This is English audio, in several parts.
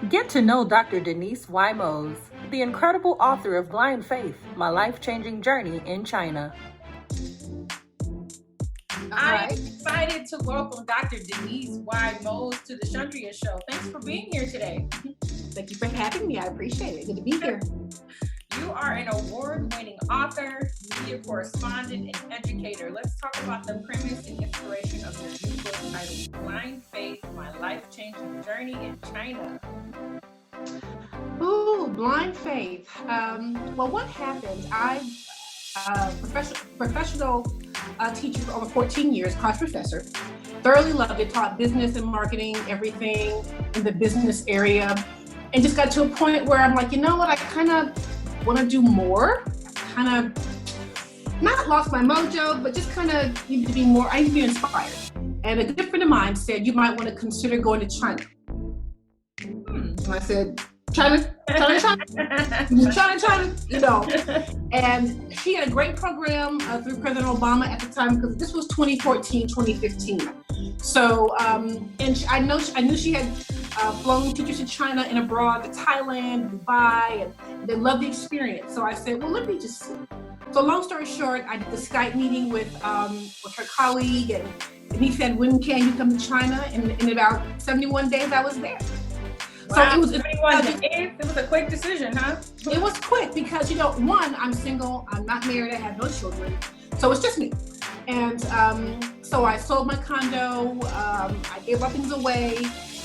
Get to know Dr. Denise Mose, the incredible author of Blind Faith, My Life-Changing Journey in China. I'm excited to welcome Dr. Denise Mose to the Chandria Show. Thanks for being here today. Thank you for having me. I appreciate it. Good to be here. You are an award-winning author, media correspondent, and educator. Let's talk about the premise and inspiration of your new book titled Blind Faith, My Life-Changing Journey in China. Ooh, blind faith. Well, what happened? I professional teacher for over 14 years, college professor. Thoroughly loved it, taught business and marketing, everything in the business area. And just got to a point where I'm like, you know what, I kind of want to do more. Kind of not lost my mojo, but just kind of need to be more, I need to be inspired. And a good friend of mine said, you might want to consider going to China. And I said, China, you know. And she had a great program through President Obama at the time, because this was 2014, 2015. So, and I knew she had flown teachers to China and abroad, to Thailand, Dubai, and they loved the experience. So I said, well, let me just see. So long story short, I did the Skype meeting with her colleague, and he said, when can you come to China? And in about 71 days, I was there. Wow, so it was a quick decision, huh? It was quick because, you know, one, I'm single, I'm not married, I have no children. So it's just me. And so I sold my condo, I gave my things away,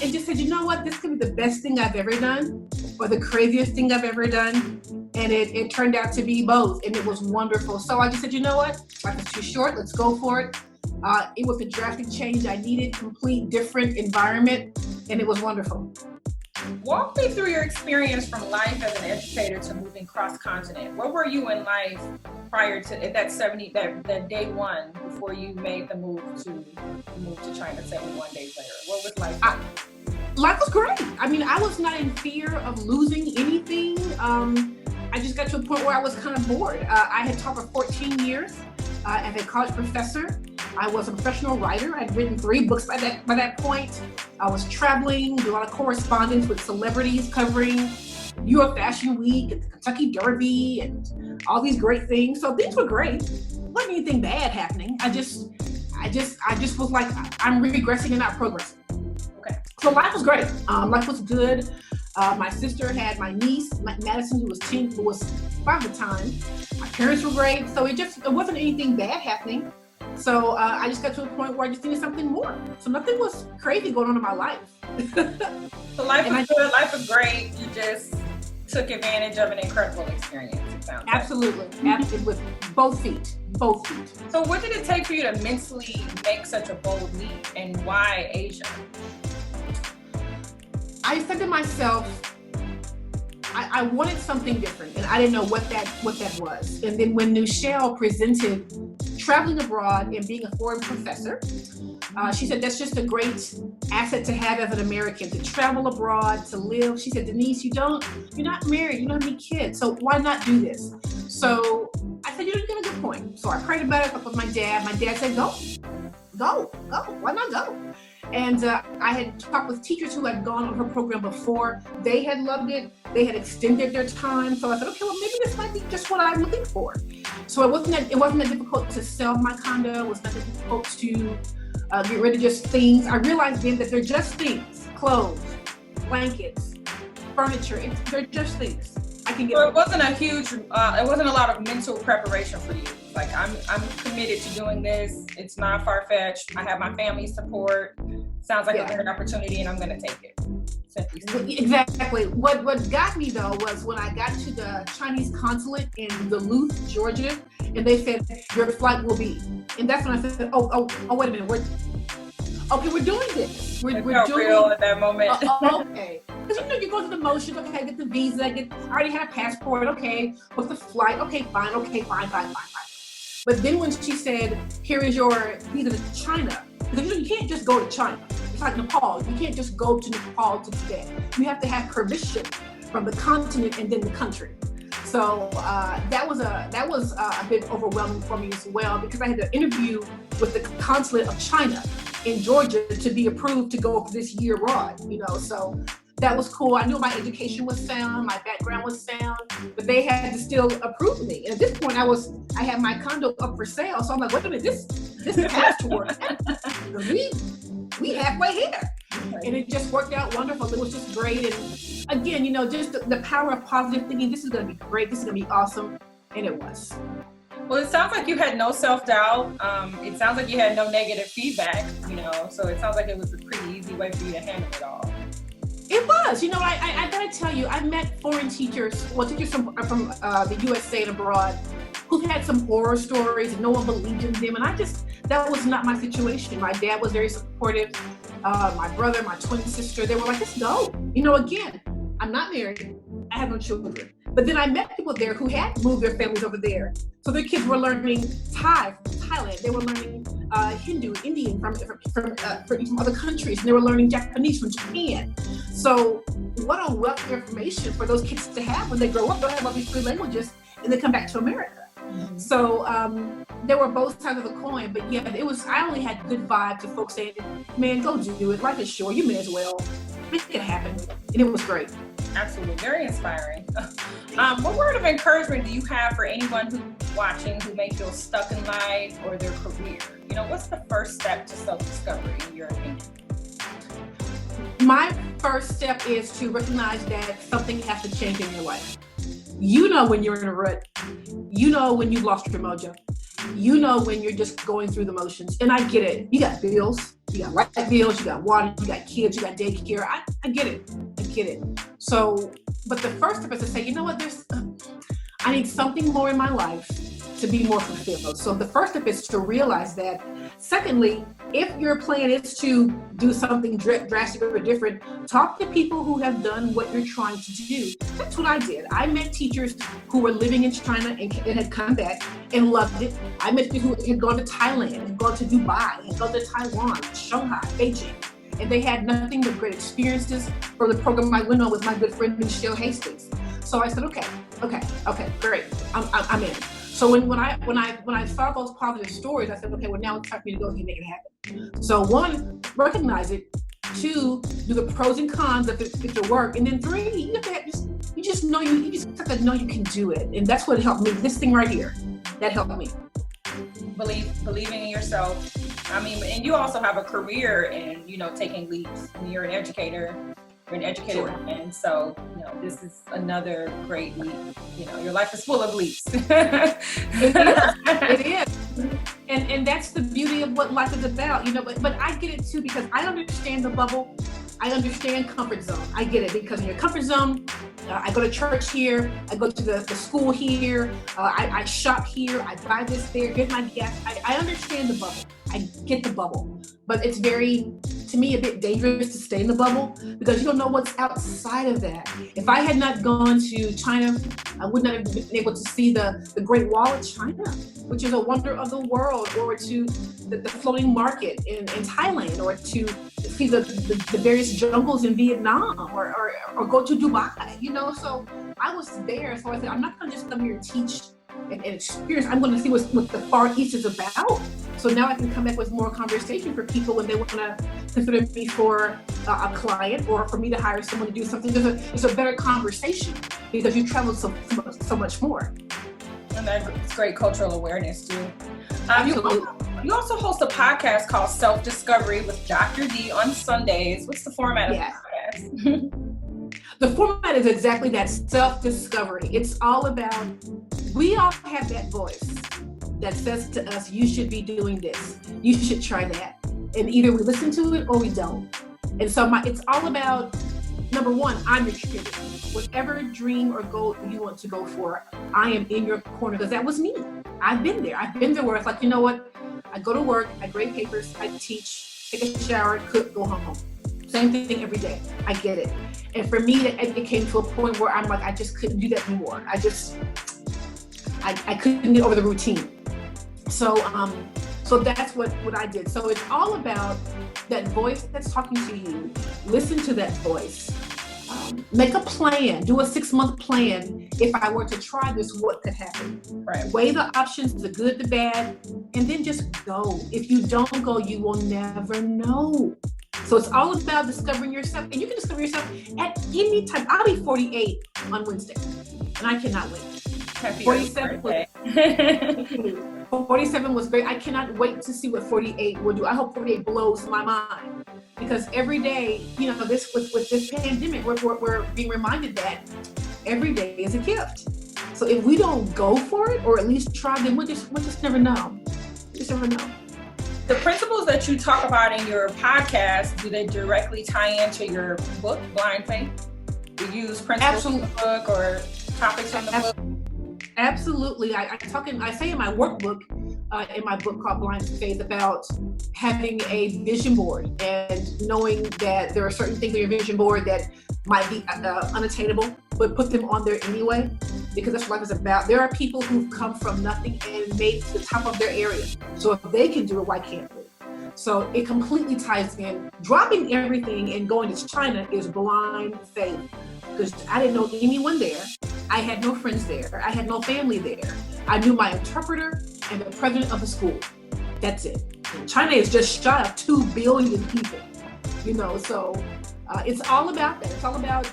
and just said, you know what, this could be the best thing I've ever done, or the craziest thing I've ever done. And it turned out to be both, and it was wonderful. So I just said, you know what, life is too short, let's go for it. It was a drastic change I needed, complete different environment, and it was wonderful. Walk me through your experience from life as an educator to moving cross-continent. Where were you in life prior to that day one, before you made the move to China 71 days later? What was life like? Life was great. I mean, I was not in fear of losing anything. I just got to a point where I was kind of bored. I had taught for 14 years as a college professor. I was a professional writer. I'd written 3 books by that point. I was traveling, doing a lot of correspondence with celebrities, covering New York Fashion Week and the Kentucky Derby and all these great things. So things were great. Wasn't anything bad happening. I just was like, I'm regressing and not progressing. Okay. So life was great. Life was good. My sister had my niece, Madison, who was 5 at the time. My parents were great. So it wasn't anything bad happening. So I just got to a point where I just needed something more. So nothing was crazy going on in my life. So life was good, life was great. You just took advantage of an incredible experience, it sounds Absolutely. Like. Absolutely, with both feet. So what did it take for you to mentally make such a bold leap, and why Asia? I said to myself, I wanted something different, and I didn't know what that was. And then when Nushelle presented traveling abroad and being a foreign professor, she said that's just a great asset to have as an American, to travel abroad, to live. She said, Denise, you're not married, you don't have any kids, so why not do this? So I said, you got a good point. So I prayed about it, talked with my dad. My dad said, go, why not go? And I had talked with teachers who had gone on her program before. They had loved it. They had extended their time. So I said, okay, well, maybe this might be just what I'm looking for. So it wasn't that difficult to sell my condo. It was not that difficult to get rid of just things. I realized then that they're just things: clothes, blankets, furniture. They're just things. I can get. So it wasn't it wasn't a lot of mental preparation for you. Like, I'm committed to doing this. It's not far-fetched. I have my family support. Sounds like a great opportunity, and I'm going to take it. Exactly. What got me though was when I got to the Chinese consulate in Duluth, Georgia, and they said your flight will be. And that's when I said, oh, wait a minute, we're doing this. We're doing real at that moment. Okay. Because you go through the motions. Okay, get the visa. I already had a passport. Okay, what's the flight? Okay, fine. But then when she said, here is your visa to China, because you can't just go to China. It's like Nepal. You can't just go to Nepal to Tibet. You have to have permission from the continent and then the country. So that was a bit overwhelming for me as well, because I had to interview with the consulate of China in Georgia to be approved to go for this year abroad. So that was cool. I knew my education was sound, my background was sound, but they had to still approve me. And at this point, I had my condo up for sale, so I'm like, wait a minute, this has to work. We halfway here, and it just worked out wonderful. It was just great, and again, just the power of positive thinking. This is going to be great. This is going to be awesome, and it was. Well, it sounds like you had no self-doubt. It sounds like you had no negative feedback, so it sounds like it was a pretty easy way for you to handle it all. It was. I gotta tell you, I met foreign teachers, teachers from the USA and abroad, who had some horror stories and no one believed in them. And that was not my situation. My dad was very supportive. My brother, my twin sister, they were like, let's go. Again, I'm not married. I have no children. But then I met people there who had moved their families over there. So their kids were learning Thai from Thailand. They were learning Hindu, Indian from other countries. And they were learning Japanese from Japan. So what a wealth of information for those kids to have when they grow up. They'll have all these 3 languages and they come back to America. Mm-hmm. So there were both sides of the coin. But yeah, I only had good vibes of folks saying, man, go do it. Life is short. You may as well. Make it happen. And it was great. Absolutely. Very inspiring. What word of encouragement do you have for anyone who's watching who may feel stuck in life or their career? What's the first step to self-discovery in your opinion? My first step is to recognize that something has to change in your life. When you're in a rut. When you've lost your mojo. When you're just going through the motions. And I get it. You got bills. You got light bills. You got water. You got kids. You got daycare. I get it. So, but the first step is to say, I need something more in my life to be more fulfilled. So the first step is to realize that. Secondly, if your plan is to do something drastic or different, talk to people who have done what you're trying to do. That's what I did. I met teachers who were living in China and had come back and loved it. I met people who had gone to Thailand, had gone to Dubai, had gone to Taiwan, Shanghai, Beijing. And they had nothing but great experiences from the program I went on with my good friend Michelle Hastings. So I said, okay, great, I'm in. So when I saw those positive stories, I said, okay, well now it's time for me to go ahead and make it happen. So 1, recognize it. 2, do the pros and cons of the work, and then 3, you just have to know you can do it, and that's what helped me. This thing right here, that helped me. Believing in yourself. And you also have a career in, taking leaps. You're an educator. You're an educator, sure. And so, this is another great leap. Your life is full of leaps. It is. And that's the beauty of what life is about, but I get it too, because I understand the bubble. I understand comfort zone. I get it, because in your comfort zone, I go to church here, I go to the school here, I shop here, I buy this there, get my gas. I understand the bubble. I get the bubble. But it's to me, a bit dangerous to stay in the bubble, because you don't know what's outside of that. If I had not gone to China, I would not have been able to see the Great Wall of China, which is a wonder of the world, or to the floating market in Thailand, or to see the various jungles in Vietnam, or go to Dubai, So I was there, so I said, I'm not going to just come here and teach and experience. I'm going to see what the Far East is about. So now I can come back with more conversation for people when they want to consider me for a client, or for me to hire someone to do something. It's a better conversation, because you travel so much more. And that's great cultural awareness too. Absolutely. You also host a podcast called Self-Discovery with Dr. D on Sundays. What's the format of the podcast? The format is exactly that, self-discovery. It's all about, we all have that voice that says to us, you should be doing this, you should try that. And either we listen to it or we don't. And so it's all about, number 1, I'm your cheerleader. Whatever dream or goal you want to go for, I am in your corner, because that was me. I've been there where it's like, you know what? I go to work, I grade papers, I teach, take a shower, cook, go home. Same thing every day. I get it. And for me, it came to a point where I'm like, I just couldn't do that anymore. I couldn't get over the routine. So that's what I did. So it's all about that voice that's talking to you. Listen to that voice. Make a plan. Do a 6-month plan. If I were to try this, what could happen? Right. Weigh the options, the good, the bad, and then just go. If you don't go, you will never know. So it's all about discovering yourself, and you can discover yourself at any time. I'll be 48 on Wednesday, and I cannot wait. Happy 47 birthday. 47 was great. I cannot wait to see what 48 will do. I hope 48 blows my mind, because every day, you know, this with this pandemic, we're being reminded that every day is a gift. So if we don't go for it, or at least try, then we'll just never know. Just never know. The principles that you talk about in your podcast, do they directly tie into your book, Blind Faith? Do you use principles from the book or topics from the book? Absolutely. I say in my workbook, in my book called Blind Faith, about having a vision board and knowing that there are certain things on your vision board that might be unattainable, but put them on there anyway, because that's what life is about. There are people who've come from nothing and made it to the top of their area. So if they can do it, why can't we? So it completely ties in. Dropping everything and going to China is blind faith, because I didn't know anyone there. I had no friends there. I had no family there. I knew my interpreter and the president of the school. That's it. And China is just shy of 2 billion people, you know, so it's all about that. It's all about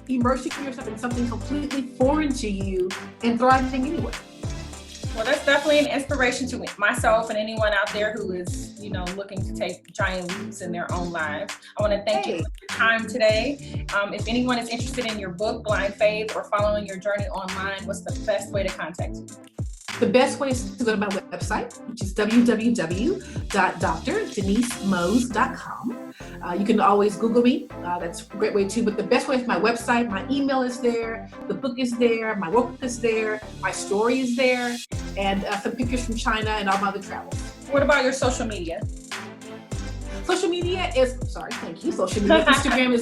immersing yourself in something completely foreign to you and thriving anyway. Well, that's definitely an inspiration to myself and anyone out there who is, you know, looking to take giant leaps in their own lives. I want to thank you for your time today. If anyone is interested in your book, Blind Faith, or following your journey online, what's the best way to contact you? The best way is to go to my website, which is www.drdenisemose.com. You can always Google me. That's a great way too. But the best way is my website. My email is there. The book is there. My workbook is there. My story is there. And some pictures from China and all my other travels. What about your social media? Social media is, thank you. Social media. Instagram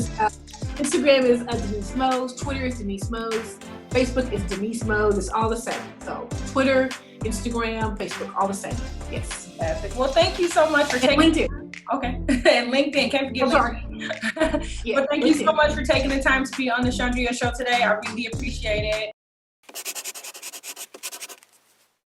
is Denise Mose. Twitter is Denise Mose. Facebook is Denise Mose. It's all the same. So Twitter, Instagram, Facebook, all the same. Yes. Fantastic. Well, thank you so much for taking LinkedIn. Okay. And LinkedIn. Can't forget LinkedIn. Yeah, but thank you so much for taking the time to be on the Chandria Show today. I really appreciate it.